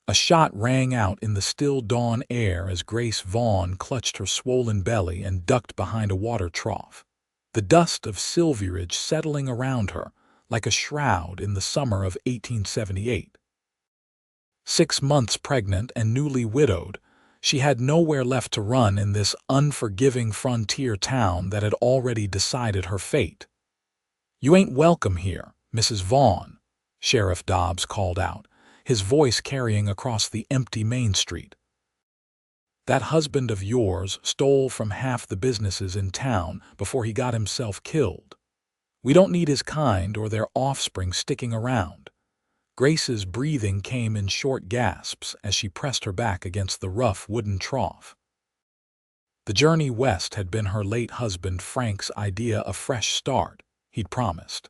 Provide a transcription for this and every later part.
A shot rang out in the still dawn air as Grace Vaughn clutched her swollen belly and ducked behind a water trough, the dust of Silverridge settling around her like a shroud in the summer of 1878. 6 months pregnant and newly widowed, she had nowhere left to run in this unforgiving frontier town that had already decided her fate. "You ain't welcome here, Mrs. Vaughn," Sheriff Dobbs called out, his voice carrying across the empty Main Street. "That husband of yours stole from half the businesses in town before he got himself killed. We don't need his kind or their offspring sticking around." Grace's breathing came in short gasps as she pressed her back against the rough wooden trough. The journey west had been her late husband Frank's idea, a fresh start, he'd promised.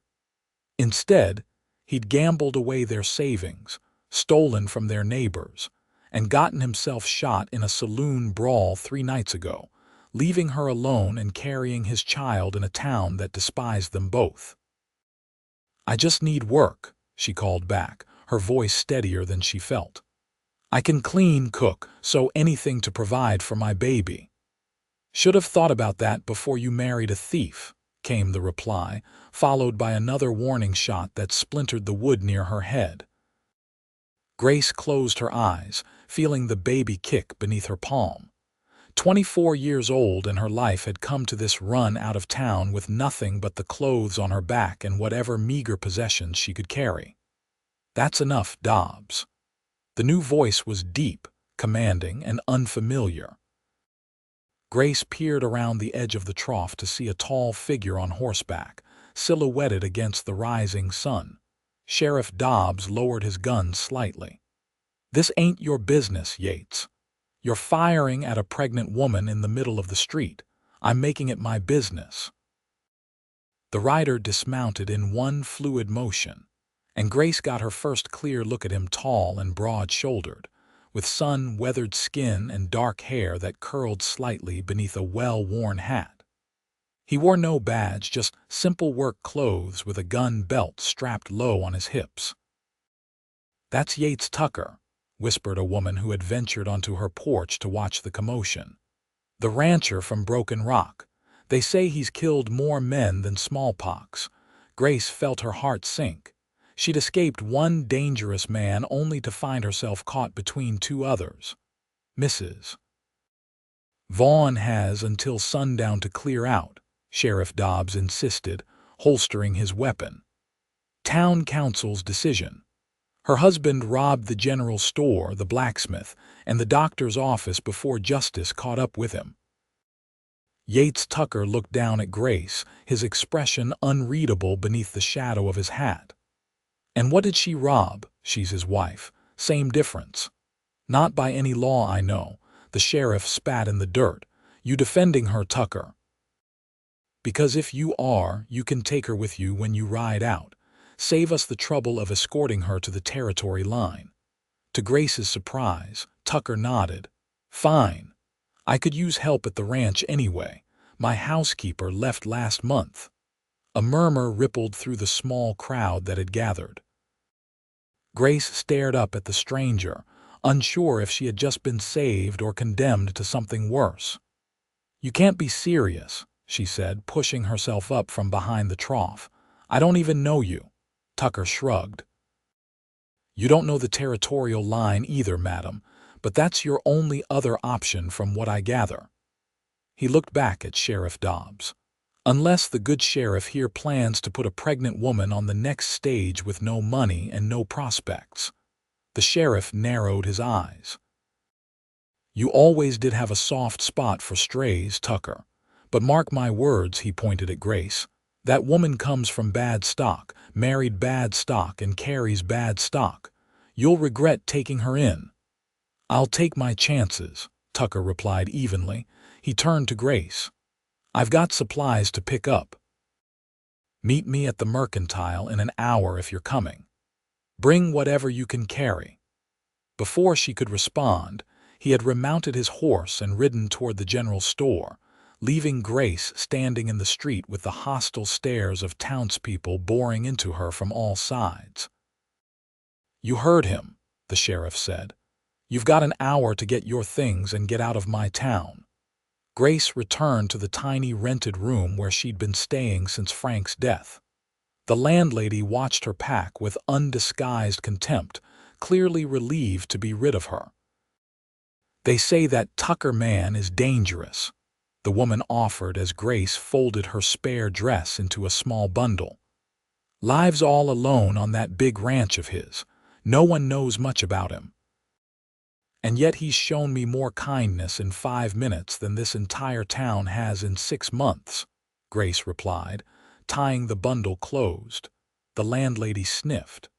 Instead, he'd gambled away their savings, stolen from their neighbors, and gotten himself shot in a saloon brawl 3 nights ago, leaving her alone and carrying his child in a town that despised them both. "I just need work," she called back, her voice steadier than she felt. "I can clean, cook, sew, anything to provide for my baby." "Should have thought about that before you married a thief," came the reply, followed by another warning shot that splintered the wood near her head. Grace closed her eyes, feeling the baby kick beneath her palm. 24 years old, and her life had come to this run out of town with nothing but the clothes on her back and whatever meager possessions she could carry. "That's enough, Dobbs." The new voice was deep, commanding, and unfamiliar. Grace peered around the edge of the trough to see a tall figure on horseback, silhouetted against the rising sun. Sheriff Dobbs lowered his gun slightly. "This ain't your business, Yates. You're firing at a pregnant woman in the middle of the street. I'm making it my business." The rider dismounted in one fluid motion, and Grace got her first clear look at him, tall and broad-shouldered, with sun-weathered skin and dark hair that curled slightly beneath a well-worn hat. He wore no badge, just simple work clothes with a gun belt strapped low on his hips. "That's Yates Tucker," whispered a woman who had ventured onto her porch to watch the commotion. "The rancher from Broken Rock. They say he's killed more men than smallpox." Grace felt her heart sink. She'd escaped one dangerous man only to find herself caught between 2 others. "Mrs. Vaughn has until sundown to clear out," Sheriff Dobbs insisted, holstering his weapon. "Town council's decision. Her husband robbed the general store, the blacksmith, and the doctor's office before justice caught up with him." Yates Tucker looked down at Grace, his expression unreadable beneath the shadow of his hat. "And what did she rob? She's his wife. Same difference." "Not by any law I know." The sheriff spat in the dirt. "You defending her, Tucker?" "Because if you are, you can take her with you when you ride out. Save us the trouble of escorting her to the territory line." To Grace's surprise, Tucker nodded. "Fine. I could use help at the ranch anyway. My housekeeper left last month." A murmur rippled through the small crowd that had gathered. Grace stared up at the stranger, unsure if she had just been saved or condemned to something worse. "You can't be serious," she said, pushing herself up from behind the trough. "I don't even know you." Tucker shrugged. "You don't know the territorial line either, madam, but that's your only other option from what I gather." He looked back at Sheriff Dobbs. "Unless the good sheriff here plans to put a pregnant woman on the next stage with no money and no prospects." The sheriff narrowed his eyes. "You always did have a soft spot for strays, Tucker. But mark my words," he pointed at Grace. "That woman comes from bad stock, married bad stock, and carries bad stock. You'll regret taking her in." "I'll take my chances," Tucker replied evenly. He turned to Grace. "I've got supplies to pick up. Meet me at the Mercantile in an hour if you're coming. Bring whatever you can carry." Before she could respond, he had remounted his horse and ridden toward the general store, leaving Grace standing in the street with the hostile stares of townspeople boring into her from all sides. "You heard him," the sheriff said. You've got an hour to get your things and get out of my town." Grace returned to the tiny rented room where she'd been staying since Frank's death. The landlady watched her pack with undisguised contempt, clearly relieved to be rid of her. "They say that Tucker man is dangerous," the woman offered as Grace folded her spare dress into a small bundle. "Lives all alone on that big ranch of his. No one knows much about him. And yet he's shown me more kindness in 5 minutes than this entire town has in 6 months," Grace replied, tying the bundle closed. The landlady sniffed.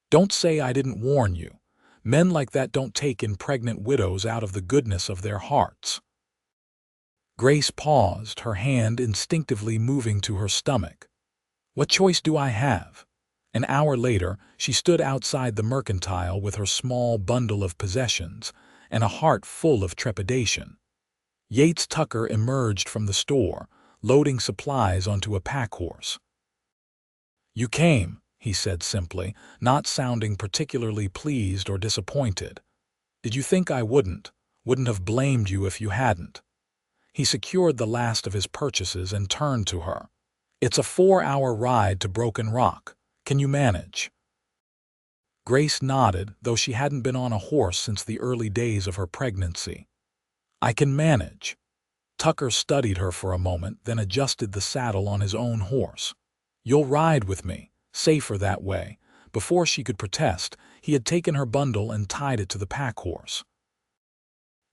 "Don't say I didn't warn you. Men like that don't take in pregnant widows out of the goodness of their hearts." Grace paused, her hand instinctively moving to her stomach. "What choice do I have?" An hour later, she stood outside the mercantile with her small bundle of possessions and a heart full of trepidation. Yates Tucker emerged from the store, loading supplies onto a pack horse. "You came," he said simply, not sounding particularly pleased or disappointed. "Did you think I wouldn't have blamed you if you hadn't?" He secured the last of his purchases and turned to her. "It's a 4-hour ride to Broken Rock. Can you manage?" Grace nodded, though she hadn't been on a horse since the early days of her pregnancy. "I can manage." Tucker studied her for a moment, then adjusted the saddle on his own horse. "You'll ride with me, safer that way." Before she could protest, he had taken her bundle and tied it to the pack horse.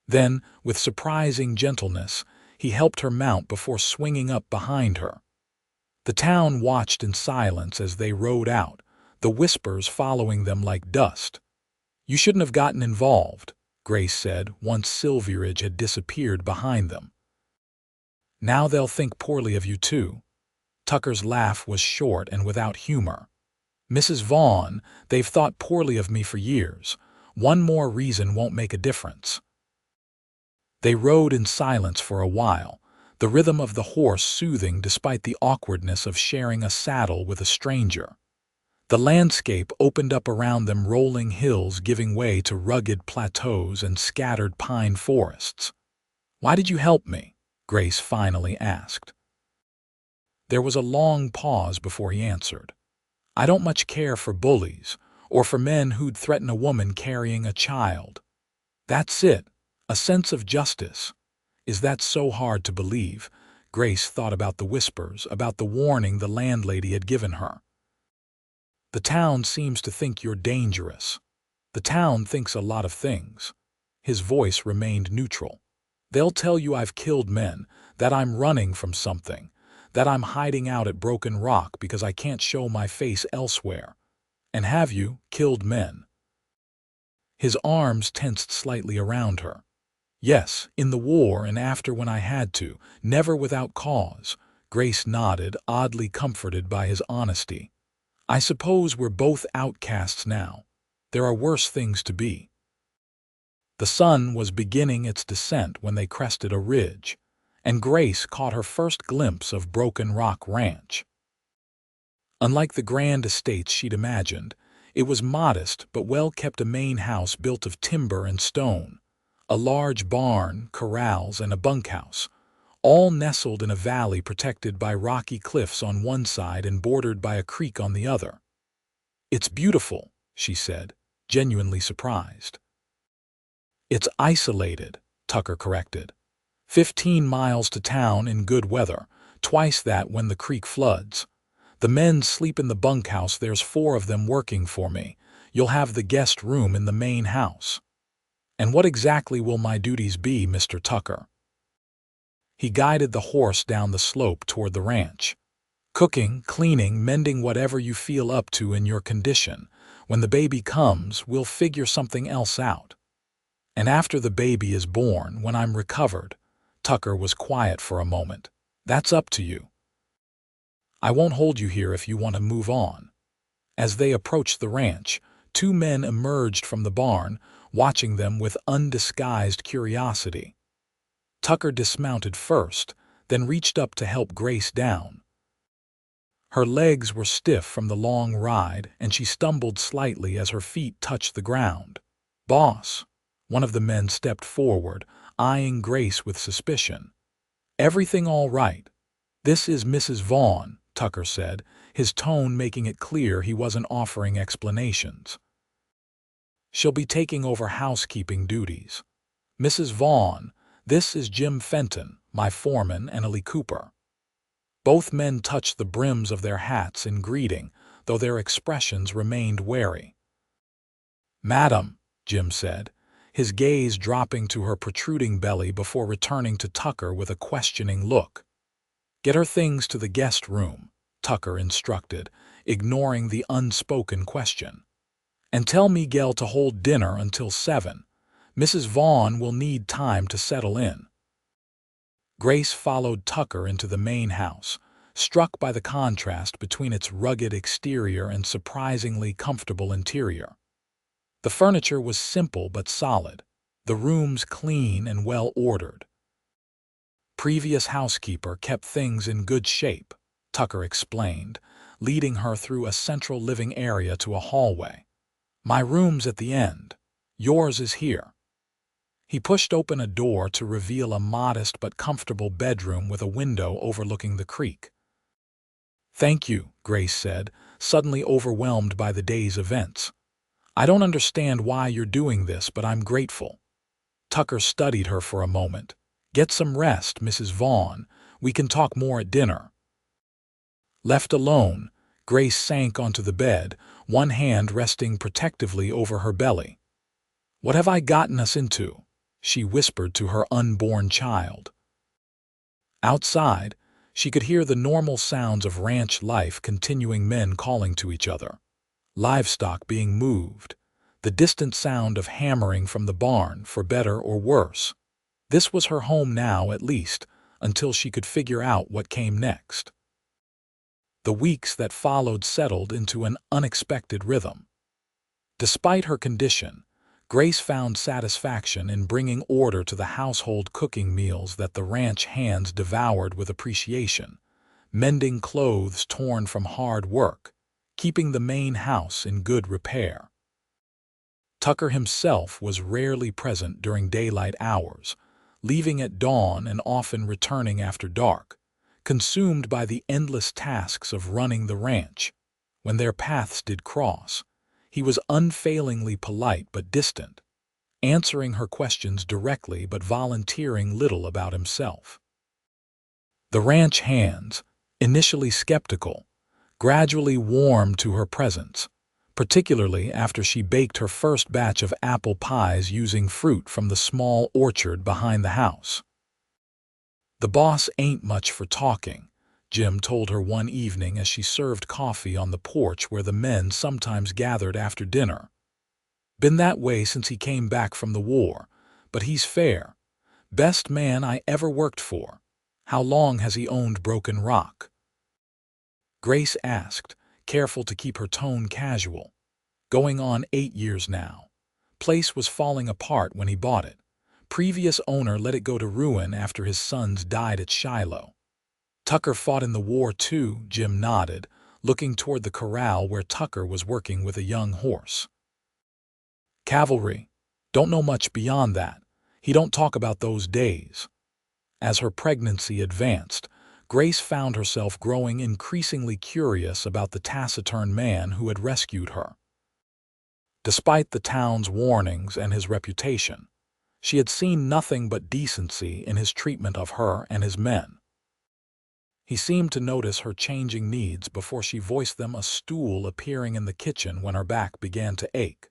Then, with surprising gentleness, he helped her mount before swinging up behind her. The town watched in silence as they rode out, the whispers following them like dust. "You shouldn't have gotten involved," Grace said once Silverridge had disappeared behind them. "Now they'll think poorly of you too." Tucker's laugh was short and without humor. "Mrs. Vaughn, they've thought poorly of me for years. One more reason won't make a difference." They rode in silence for a while, the rhythm of the horse soothing despite the awkwardness of sharing a saddle with a stranger. The landscape opened up around them, rolling hills giving way to rugged plateaus and scattered pine forests. "Why did you help me?" Grace finally asked. There was a long pause before he answered. "I don't much care for bullies, or for men who'd threaten a woman carrying a child." "That's it. A sense of justice. Is that so hard to believe?" Grace thought about the whispers, about the warning the landlady had given her. "The town seems to think you're dangerous." "The town thinks a lot of things." His voice remained neutral. "They'll tell you I've killed men, that I'm running from something, that I'm hiding out at Broken Rock because I can't show my face elsewhere. And have you killed men?" His arms tensed slightly around her. "Yes, in the war and after when I had to, never without cause." Grace nodded, oddly comforted by his honesty. "I suppose we're both outcasts now. There are worse things to be." The sun was beginning its descent when they crested a ridge, and Grace caught her first glimpse of Broken Rock Ranch. Unlike the grand estates she'd imagined, it was modest but well-kept, a main house built of timber and stone, a large barn, corrals, and a bunkhouse, all nestled in a valley protected by rocky cliffs on one side and bordered by a creek on the other. "It's beautiful," she said, genuinely surprised. "It's isolated," Tucker corrected. 15 miles to town in good weather, twice that when the creek floods. The men sleep in the bunkhouse. There's 4 of them working for me. You'll have the guest room in the main house." "And what exactly will my duties be, Mr. Tucker?" He guided the horse down the slope toward the ranch. "Cooking, cleaning, mending, whatever you feel up to in your condition. When the baby comes, we'll figure something else out. And after the baby is born, when I'm recovered," Tucker was quiet for a moment, "that's up to you. I won't hold you here if you want to move on." As they approached the ranch, 2 men emerged from the barn, watching them with undisguised curiosity. Tucker dismounted first, then reached up to help Grace down. Her legs were stiff from the long ride, and she stumbled slightly as her feet touched the ground. "Boss, One of the men stepped forward, eyeing Grace with suspicion. "Everything all right? This is Mrs. Vaughn," Tucker said, his tone making it clear he wasn't offering explanations. "She'll be taking over housekeeping duties. Mrs. Vaughn, this is Jim Fenton, my foreman, and Ellie Cooper." Both men touched the brims of their hats in greeting, though their expressions remained wary. "Madam," Jim said, his gaze dropping to her protruding belly before returning to Tucker with a questioning look. "Get her things to the guest room," Tucker instructed, ignoring the unspoken question. "And tell Miguel to hold dinner until 7. Mrs. Vaughn will need time to settle in." Grace followed Tucker into the main house, struck by the contrast between its rugged exterior and surprisingly comfortable interior. The furniture was simple but solid, the rooms clean and well-ordered. "Previous housekeeper kept things in good shape," Tucker explained, leading her through a central living area to a hallway. "My room's at the end. Yours is here." He pushed open a door to reveal a modest but comfortable bedroom with a window overlooking the creek. "Thank you," Grace said, suddenly overwhelmed by the day's events. "I don't understand why you're doing this, but I'm grateful." Tucker studied her for a moment. "Get some rest, Mrs. Vaughn. We can talk more at dinner." Left alone, Grace sank onto the bed, one hand resting protectively over her belly. "What have I gotten us into?" she whispered to her unborn child. Outside, she could hear the normal sounds of ranch life continuing, men calling to each other, livestock being moved, the distant sound of hammering from the barn, for better or worse. This was her home now, at least, until she could figure out what came next. The weeks that followed settled into an unexpected rhythm. Despite her condition, Grace found satisfaction in bringing order to the household, cooking meals that the ranch hands devoured with appreciation, mending clothes torn from hard work, keeping the main house in good repair. Tucker himself was rarely present during daylight hours, leaving at dawn and often returning after dark, consumed by the endless tasks of running the ranch. When their paths did cross, he was unfailingly polite but distant, answering her questions directly but volunteering little about himself. The ranch hands, initially skeptical, gradually warmed to her presence, particularly after she baked her first batch of apple pies using fruit from the small orchard behind the house. "The boss ain't much for talking," Jim told her one evening as she served coffee on the porch where the men sometimes gathered after dinner. "Been that way since he came back from the war, but he's fair. Best man I ever worked for. How long has he owned Broken Rock?" Grace asked, careful to keep her tone casual. "Going on 8 years now. Place was falling apart when he bought it. Previous owner let it go to ruin after his sons died at Shiloh." "Tucker fought in the war too," Jim nodded, looking toward the corral where Tucker was working with a young horse. "Cavalry. Don't know much beyond that. He don't talk about those days." As her pregnancy advanced, Grace found herself growing increasingly curious about the taciturn man who had rescued her. Despite the town's warnings and his reputation, she had seen nothing but decency in his treatment of her and his men. He seemed to notice her changing needs before she voiced them, a stool appearing in the kitchen when her back began to ache,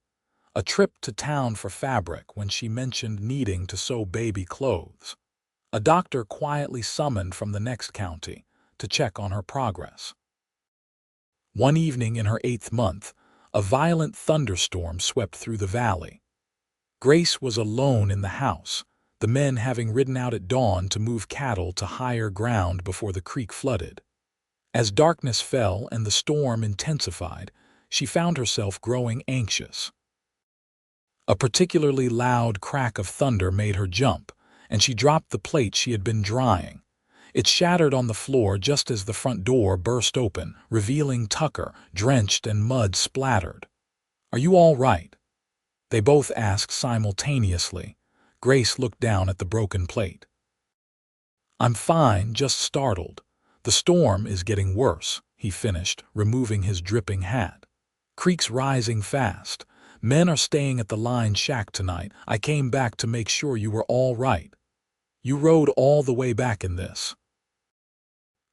a trip to town for fabric when she mentioned needing to sew baby clothes, a doctor quietly summoned from the next county to check on her progress. One evening in her 8th month, a violent thunderstorm swept through the valley. Grace was alone in the house, the men having ridden out at dawn to move cattle to higher ground before the creek flooded. As darkness fell and the storm intensified, she found herself growing anxious. A particularly loud crack of thunder made her jump, and she dropped the plate she had been drying. It shattered on the floor just as the front door burst open, revealing Tucker, drenched and mud splattered. "Are you all right?" They both asked simultaneously. Grace looked down at the broken plate. "I'm fine, just startled. The storm is getting worse," he finished, removing his dripping hat. "Creek's rising fast. Men are staying at the line shack tonight. I came back to make sure you were all right. You rode all the way back in this?"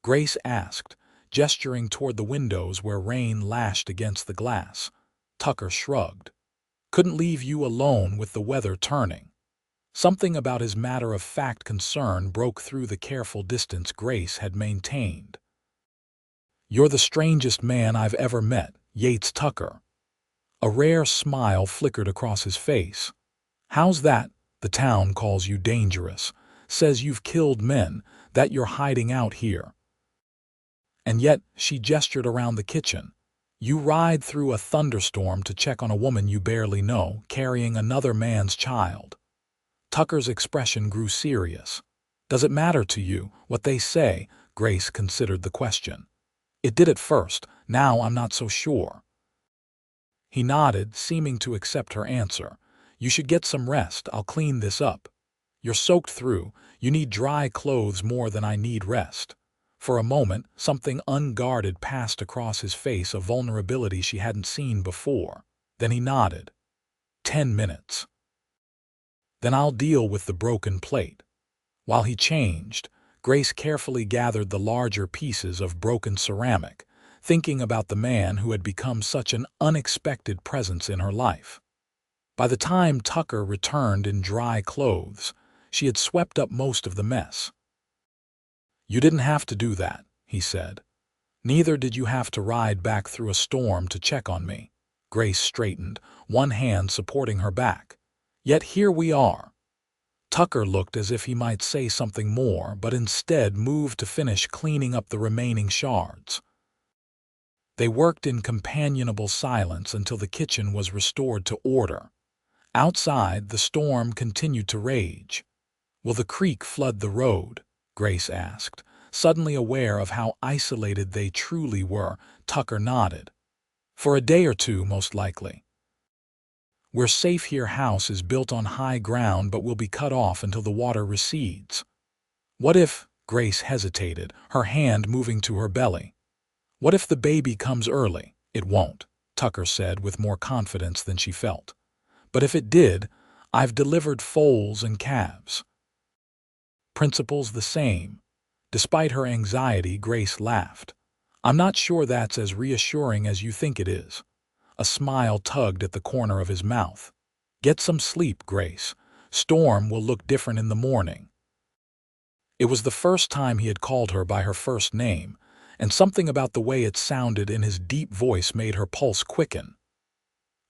Grace asked, gesturing toward the windows where rain lashed against the glass. Tucker shrugged. "Couldn't leave you alone with the weather turning." Something about his matter-of-fact concern broke through the careful distance Grace had maintained. "You're the strangest man I've ever met, Yates Tucker." A rare smile flickered across his face. "How's that? The town calls you dangerous, says you've killed men, that you're hiding out here. And yet," she gestured around the kitchen, "you ride through a thunderstorm to check on a woman you barely know, carrying another man's child." Tucker's expression grew serious. "Does it matter to you what they say?" Grace considered the question. "It did at first, now I'm not so sure." He nodded, seeming to accept her answer. "You should get some rest. I'll clean this up. You're soaked through. You need dry clothes more than I need rest." For a moment, something unguarded passed across his face, a vulnerability she hadn't seen before. Then he nodded. 10 minutes. Then I'll deal with the broken plate." While he changed, Grace carefully gathered the larger pieces of broken ceramic, thinking about the man who had become such an unexpected presence in her life. By the time Tucker returned in dry clothes, she had swept up most of the mess. "You didn't have to do that," he said. "Neither did you have to ride back through a storm to check on me." Grace straightened, one hand supporting her back. "Yet here we are." Tucker looked as if he might say something more, but instead moved to finish cleaning up the remaining shards. They worked in companionable silence until the kitchen was restored to order. Outside, the storm continued to rage. "Will the creek flood the road?" Grace asked, suddenly aware of how isolated they truly were. Tucker nodded. "For a day or two, most likely. We're safe here. House is built on high ground but will be cut off until the water recedes." "What if—" Grace hesitated, her hand moving to her belly. "What if the baby comes early?" "It won't," Tucker said with more confidence than she felt. "But if it did, I've delivered foals and calves." "Principle's the same." Despite her anxiety, Grace laughed. "I'm not sure that's as reassuring as you think it is." A smile tugged at the corner of his mouth. "Get some sleep, Grace. Storm will look different in the morning." It was the first time he had called her by her first name, and something about the way it sounded in his deep voice made her pulse quicken.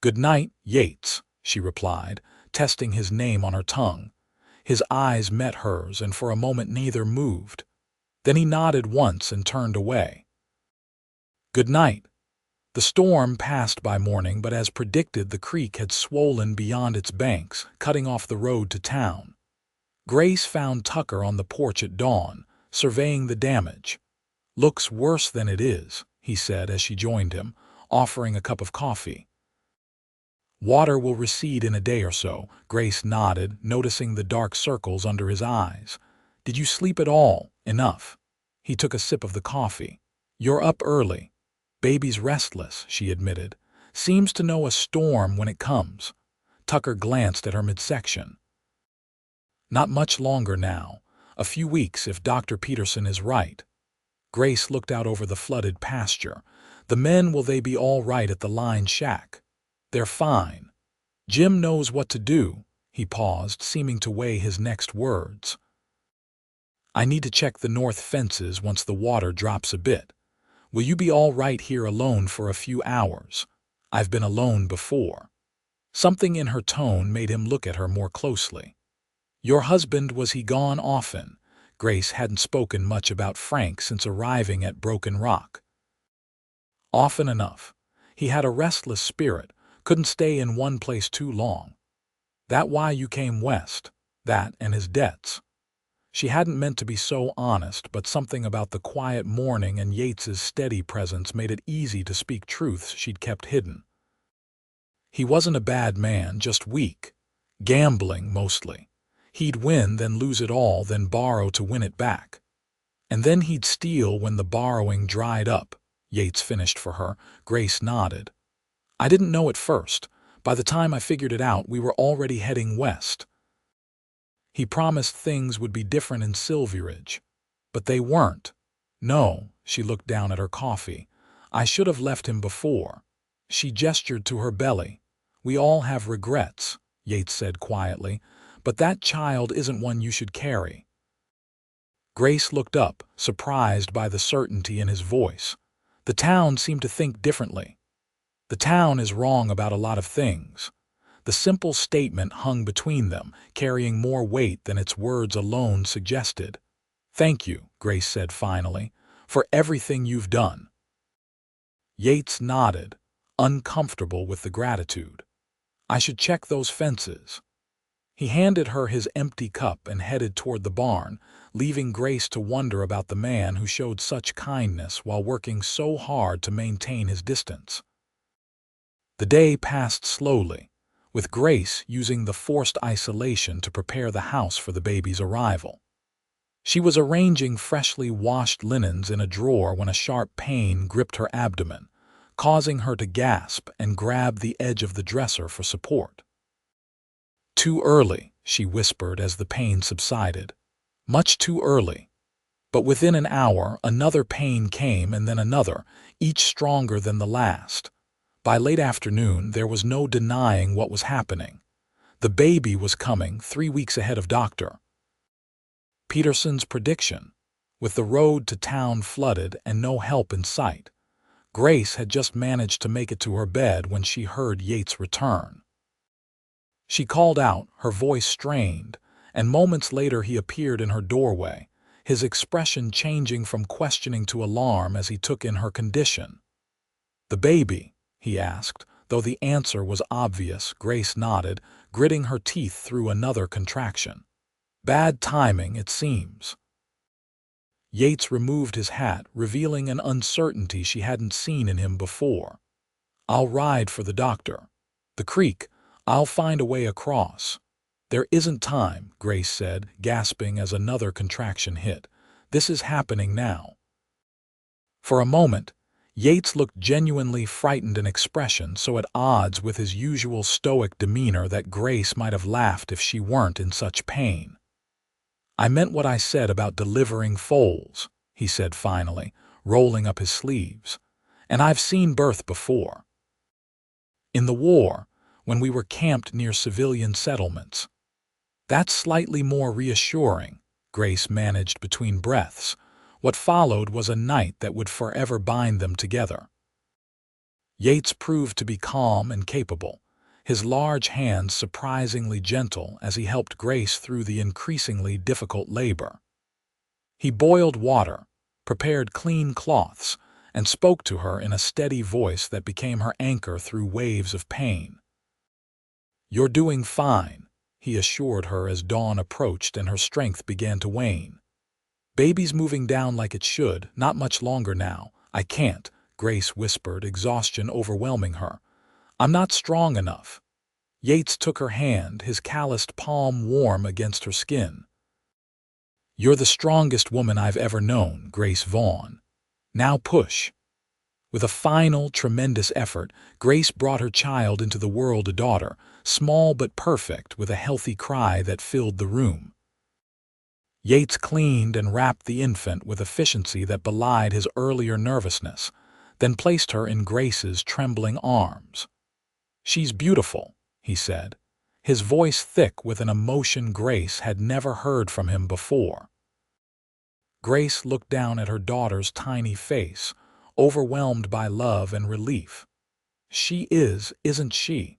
"Good night, Yates," she replied, testing his name on her tongue. His eyes met hers, and for a moment neither moved. Then he nodded once and turned away. "Good night." The storm passed by morning, but as predicted, the creek had swollen beyond its banks, cutting off the road to town. Grace found Tucker on the porch at dawn, surveying the damage. "Looks worse than it is," he said as she joined him, offering a cup of coffee. "Water will recede in a day or so." Grace nodded, noticing the dark circles under his eyes. "Did you sleep at all?" "Enough." He took a sip of the coffee. "You're up early." "Baby's restless," she admitted. "Seems to know a storm when it comes." Tucker glanced at her midsection. "Not much longer now. A few weeks if Dr. Peterson is right." Grace looked out over the flooded pasture. "The men, will they be all right at the line shack?" "They're fine. Jim knows what to do." He paused, seeming to weigh his next words. "I need to check the north fences once the water drops a bit. Will you be all right here alone for a few hours?" "I've been alone before." Something in her tone made him look at her more closely. "Your husband, was he gone often?" Grace hadn't spoken much about Frank since arriving at Broken Rock. "Often enough. He had a restless spirit, couldn't stay in one place too long." "That why you came west?" "That and his debts." She hadn't meant to be so honest, but something about the quiet morning and Yates's steady presence made it easy to speak truths she'd kept hidden. He wasn't a bad man, just weak. Gambling, mostly. He'd win, then lose it all, then borrow to win it back. And then he'd steal when the borrowing dried up. Yates finished for her. Grace nodded. I didn't know at first. By the time I figured it out, we were already heading west. He promised things would be different in Silverridge. But they weren't. No, she looked down at her coffee. I should have left him before. She gestured to her belly. We all have regrets, Yates said quietly, but that child isn't one you should carry. Grace looked up, surprised by the certainty in his voice. The town seemed to think differently. The town is wrong about a lot of things. The simple statement hung between them, carrying more weight than its words alone suggested. Thank you, Grace said finally, for everything you've done. Yates nodded, uncomfortable with the gratitude. I should check those fences. He handed her his empty cup and headed toward the barn, leaving Grace to wonder about the man who showed such kindness while working so hard to maintain his distance. The day passed slowly, with Grace using the forced isolation to prepare the house for the baby's arrival. She was arranging freshly washed linens in a drawer when a sharp pain gripped her abdomen, causing her to gasp and grab the edge of the dresser for support. Too early, she whispered as the pain subsided. Much too early. But within an hour, another pain came and then another, each stronger than the last. By late afternoon, there was no denying what was happening. The baby was coming 3 weeks ahead of Dr. Peterson's prediction. With the road to town flooded and no help in sight, Grace had just managed to make it to her bed when she heard Yates return. She called out, her voice strained, and moments later he appeared in her doorway, his expression changing from questioning to alarm as he took in her condition. "The baby?" he asked, though the answer was obvious. Grace nodded, gritting her teeth through another contraction. "Bad timing, it seems." Yates removed his hat, revealing an uncertainty she hadn't seen in him before. "I'll ride for the doctor. The creek, I'll find a way across." "There isn't time," Grace said, gasping as another contraction hit. "This is happening now." For a moment, Yates looked genuinely frightened, an expression so at odds with his usual stoic demeanor that Grace might have laughed if she weren't in such pain. "I meant what I said about delivering foals," he said finally, rolling up his sleeves. "And I've seen birth before. In the war, when we were camped near civilian settlements." "That's slightly more reassuring," Grace managed between breaths. What followed was a night that would forever bind them together. Yates proved to be calm and capable, his large hands surprisingly gentle as he helped Grace through the increasingly difficult labor. He boiled water, prepared clean cloths, and spoke to her in a steady voice that became her anchor through waves of pain. "You're doing fine," he assured her as dawn approached and her strength began to wane. "Baby's moving down like it should, not much longer now." "I can't," Grace whispered, exhaustion overwhelming her. "I'm not strong enough." Yates took her hand, his calloused palm warm against her skin. "You're the strongest woman I've ever known, Grace Vaughn. Now push." With a final, tremendous effort, Grace brought her child into the world, a daughter, small but perfect, with a healthy cry that filled the room. Yates cleaned and wrapped the infant with efficiency that belied his earlier nervousness, then placed her in Grace's trembling arms. "She's beautiful," he said, his voice thick with an emotion Grace had never heard from him before. Grace looked down at her daughter's tiny face, overwhelmed by love and relief. "She is, isn't she?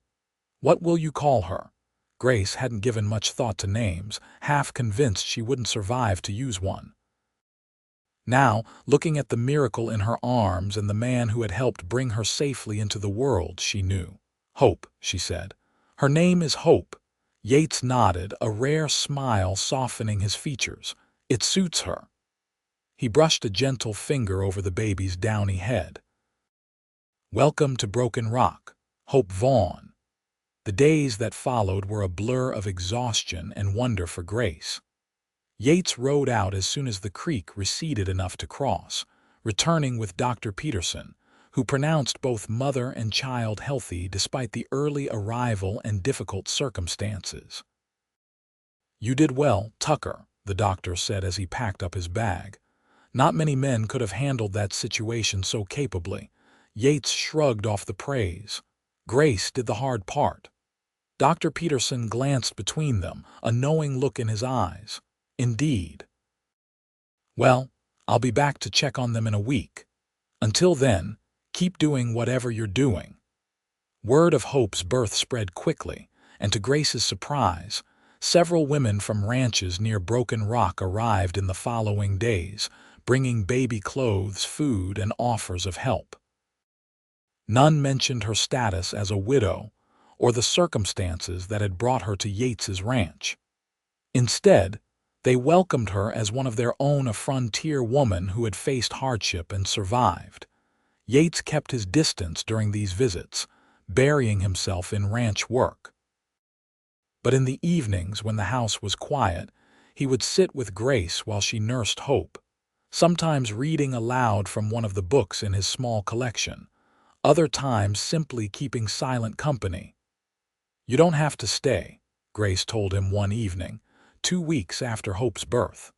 What will you call her?" Grace hadn't given much thought to names, half convinced she wouldn't survive to use one. Now, looking at the miracle in her arms and the man who had helped bring her safely into the world, she knew. "Hope," she said. "Her name is Hope." Yates nodded, a rare smile softening his features. "It suits her." He brushed a gentle finger over the baby's downy head. "Welcome to Broken Rock, Hope Vaughn." The days that followed were a blur of exhaustion and wonder for Grace. Yates rode out as soon as the creek receded enough to cross, returning with Dr. Peterson, who pronounced both mother and child healthy despite the early arrival and difficult circumstances. "You did well, Tucker," the doctor said as he packed up his bag. "Not many men could have handled that situation so capably." Yates shrugged off the praise. "Grace did the hard part." Dr. Peterson glanced between them, a knowing look in his eyes. "Indeed." "Well, I'll be back to check on them in a week. Until then, keep doing whatever you're doing." Word of Hope's birth spread quickly, and to Grace's surprise, several women from ranches near Broken Rock arrived in the following days, bringing baby clothes, food, and offers of help. None mentioned her status as a widow or the circumstances that had brought her to Yates's ranch. Instead, they welcomed her as one of their own, a frontier woman who had faced hardship and survived. Yates kept his distance during these visits, burying himself in ranch work. But in the evenings, when the house was quiet, he would sit with Grace while she nursed Hope, sometimes reading aloud from one of the books in his small collection, other times simply keeping silent company. "You don't have to stay," Grace told him one evening, 2 weeks after Hope's birth.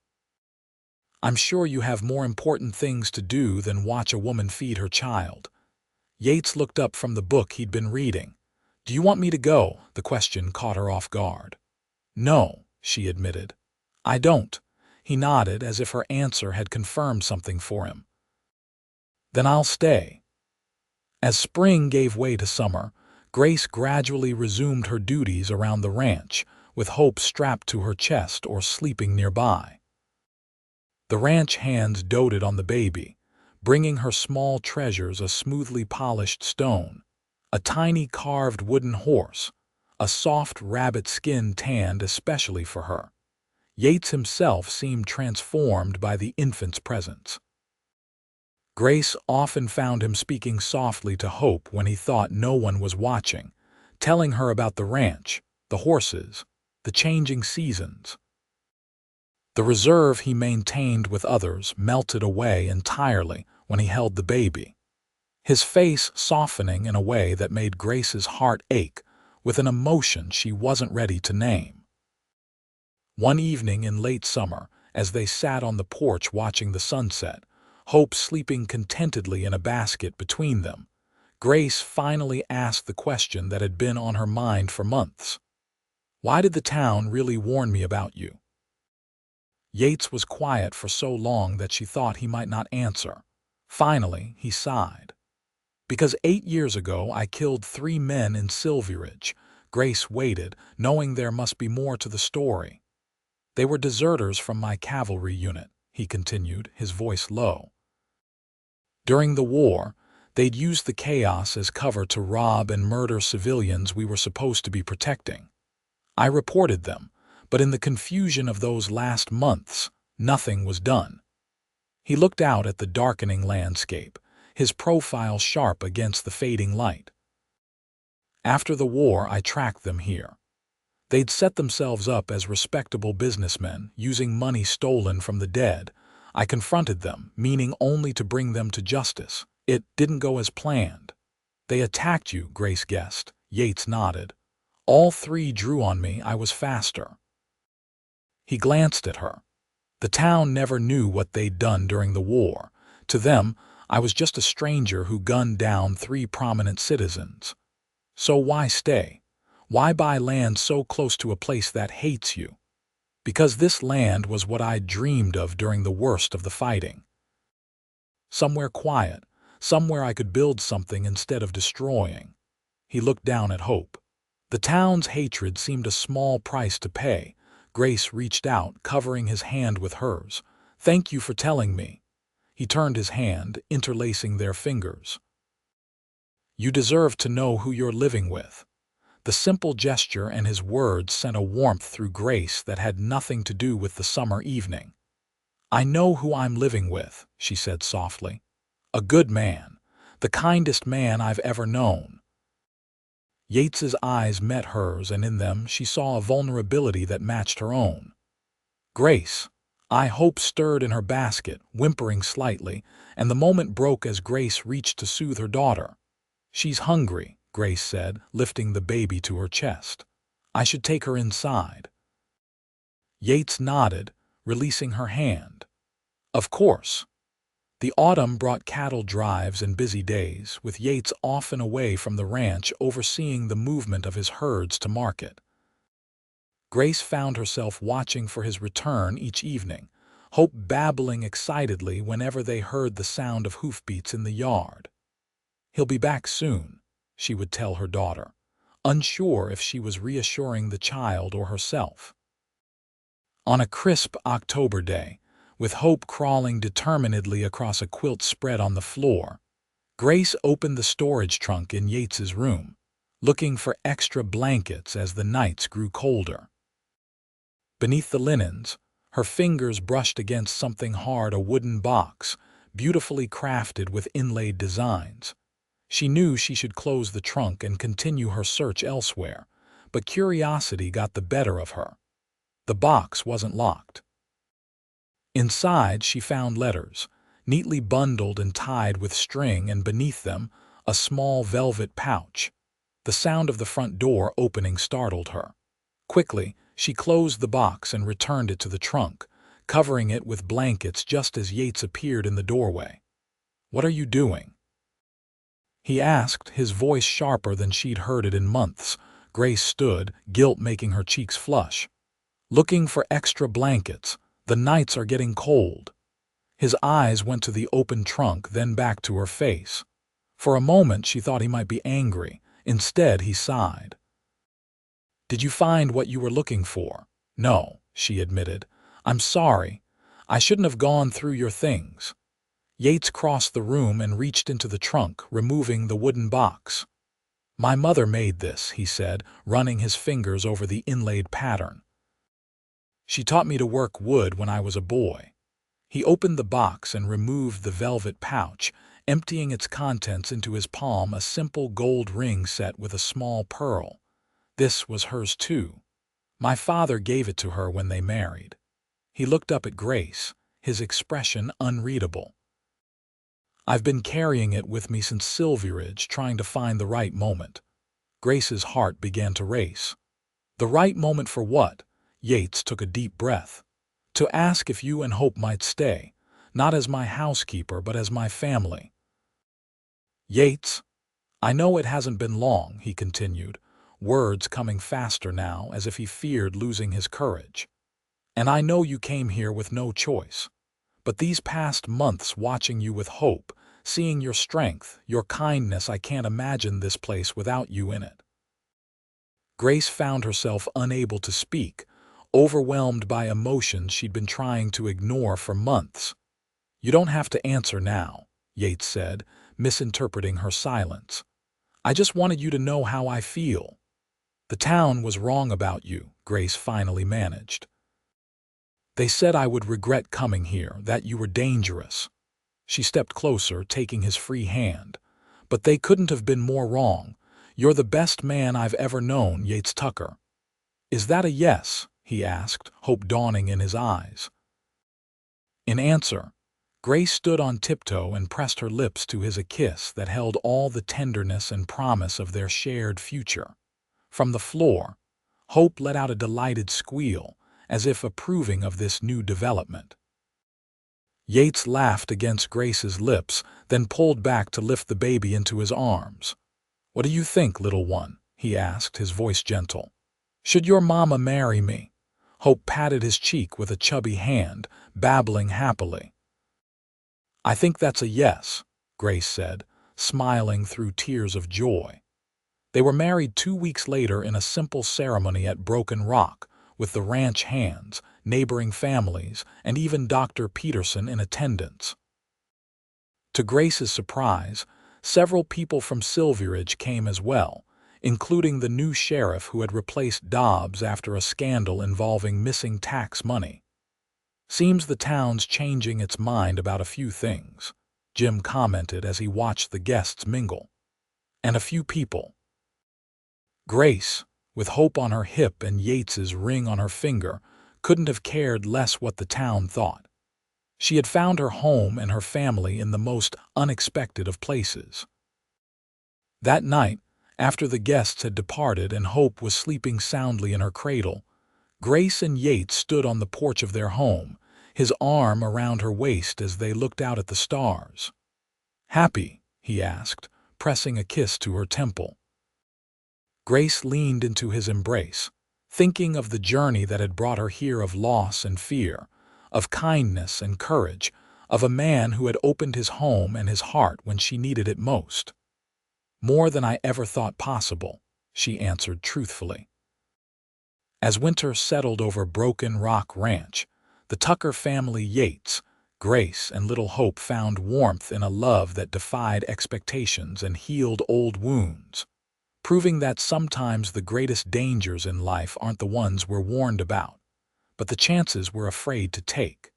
"I'm sure you have more important things to do than watch a woman feed her child." Yates looked up from the book he'd been reading. "Do you want me to go?" The question caught her off guard. "No," she admitted. "I don't." He nodded as if her answer had confirmed something for him. "Then I'll stay." As spring gave way to summer, Grace gradually resumed her duties around the ranch, with Hope strapped to her chest or sleeping nearby. The ranch hands doted on the baby, bringing her small treasures: a smoothly polished stone, a tiny carved wooden horse, a soft rabbit skin tanned especially for her. Yates himself seemed transformed by the infant's presence. Grace often found him speaking softly to Hope when he thought no one was watching, telling her about the ranch, the horses, the changing seasons. The reserve he maintained with others melted away entirely when he held the baby, his face softening in a way that made Grace's heart ache with an emotion she wasn't ready to name. One evening in late summer, as they sat on the porch watching the sunset, Hope sleeping contentedly in a basket between them, Grace finally asked the question that had been on her mind for months. "Why did the town really warn me about you?" Yates was quiet for so long that she thought he might not answer. Finally, he sighed. "Because 8 years ago I killed 3 men in Silverridge." Grace waited, knowing there must be more to the story. "They were deserters from my cavalry unit," he continued, his voice low. "During the war, they'd used the chaos as cover to rob and murder civilians we were supposed to be protecting. I reported them, but in the confusion of those last months, nothing was done." He looked out at the darkening landscape, his profile sharp against the fading light. "After the war, I tracked them here. They'd set themselves up as respectable businessmen, using money stolen from the dead. I confronted them, meaning only to bring them to justice. It didn't go as planned." "They attacked you," Grace guessed. Yates nodded. "All 3 drew on me. I was faster." He glanced at her. "The town never knew what they'd done during the war. To them, I was just a stranger who gunned down 3 prominent citizens. So why stay? Why buy land so close to a place that hates you?" "Because this land was what I dreamed of during the worst of the fighting. Somewhere quiet, somewhere I could build something instead of destroying." He looked down at Hope. The town's hatred seemed a small price to pay. Grace reached out, covering his hand with hers. "Thank you for telling me." He turned his hand, interlacing their fingers. "You deserve to know who you're living with." The simple gesture and his words sent a warmth through Grace that had nothing to do with the summer evening. "I know who I'm living with," she said softly. "A good man, the kindest man I've ever known." Yates's eyes met hers, and in them she saw a vulnerability that matched her own. Grace, I hope, stirred in her basket, whimpering slightly, and the moment broke as Grace reached to soothe her daughter. She's hungry, Grace said, lifting the baby to her chest. I should take her inside. Yates nodded, releasing her hand. Of course. The autumn brought cattle drives and busy days, with Yates often away from the ranch overseeing the movement of his herds to market. Grace found herself watching for his return each evening, Hope babbling excitedly whenever they heard the sound of hoofbeats in the yard. He'll be back soon, she would tell her daughter, unsure if she was reassuring the child or herself. On a crisp October day, with Hope crawling determinedly across a quilt spread on the floor, Grace opened the storage trunk in Yates's room, looking for extra blankets as the nights grew colder. Beneath the linens, her fingers brushed against something hard, a wooden box, beautifully crafted with inlaid designs. She knew she should close the trunk and continue her search elsewhere, but curiosity got the better of her. The box wasn't locked. Inside, she found letters, neatly bundled and tied with string, and beneath them, a small velvet pouch. The sound of the front door opening startled her. Quickly, she closed the box and returned it to the trunk, covering it with blankets just as Yates appeared in the doorway. "What are you doing?" he asked, his voice sharper than she'd heard it in months. Grace stood, guilt making her cheeks flush. "Looking for extra blankets. The nights are getting cold." His eyes went to the open trunk, then back to her face. For a moment she thought he might be angry. Instead, he sighed. "Did you find what you were looking for?" "No," she admitted. "I'm sorry. I shouldn't have gone through your things." Yates crossed the room and reached into the trunk, removing the wooden box. "My mother made this," he said, running his fingers over the inlaid pattern. "She taught me to work wood when I was a boy." He opened the box and removed the velvet pouch, emptying its contents into his palm, a simple gold ring set with a small pearl. This was hers too. "My father gave it to her when they married." He looked up at Grace, his expression unreadable. "I've been carrying it with me since Silverridge, trying to find the right moment." Grace's heart began to race. "The right moment for what?" Yates took a deep breath. "To ask if you and Hope might stay, not as my housekeeper but as my family." "Yates, I know it hasn't been long," he continued, words coming faster now as if he feared losing his courage. "And I know you came here with no choice. But these past months watching you with Hope, seeing your strength, your kindness, I can't imagine this place without you in it." Grace found herself unable to speak, overwhelmed by emotions she'd been trying to ignore for months. "You don't have to answer now," Yates said, misinterpreting her silence. "I just wanted you to know how I feel." "The town was wrong about you," Grace finally managed. "They said I would regret coming here, that you were dangerous." She stepped closer, taking his free hand. "But they couldn't have been more wrong. You're the best man I've ever known, Yates Tucker." "Is that a yes?" he asked, hope dawning in his eyes. In answer, Grace stood on tiptoe and pressed her lips to his, a kiss that held all the tenderness and promise of their shared future. From the floor, Hope let out a delighted squeal, as if approving of this new development. Yates laughed against Grace's lips, then pulled back to lift the baby into his arms. "What do you think, little one?" he asked, his voice gentle. "Should your mama marry me?" Hope patted his cheek with a chubby hand, babbling happily. "I think that's a yes," Grace said, smiling through tears of joy. They were married 2 weeks later in a simple ceremony at Broken Rock, with the ranch hands, neighboring families, and even Dr. Peterson in attendance. To Grace's surprise, several people from Silverridge came as well, including the new sheriff who had replaced Dobbs after a scandal involving missing tax money. "Seems the town's changing its mind about a few things," Jim commented as he watched the guests mingle. "And a few people." Grace, with Hope on her hip and Yates's ring on her finger, couldn't have cared less what the town thought. She had found her home and her family in the most unexpected of places. That night, after the guests had departed and Hope was sleeping soundly in her cradle, Grace and Yates stood on the porch of their home, his arm around her waist as they looked out at the stars. "Happy?" he asked, pressing a kiss to her temple. Grace leaned into his embrace, thinking of the journey that had brought her here, of loss and fear, of kindness and courage, of a man who had opened his home and his heart when she needed it most. "More than I ever thought possible," she answered truthfully. As winter settled over Broken Rock Ranch, the Tucker family, Yates, Grace, and little Hope, found warmth in a love that defied expectations and healed old wounds, proving that sometimes the greatest dangers in life aren't the ones we're warned about, but the chances we're afraid to take.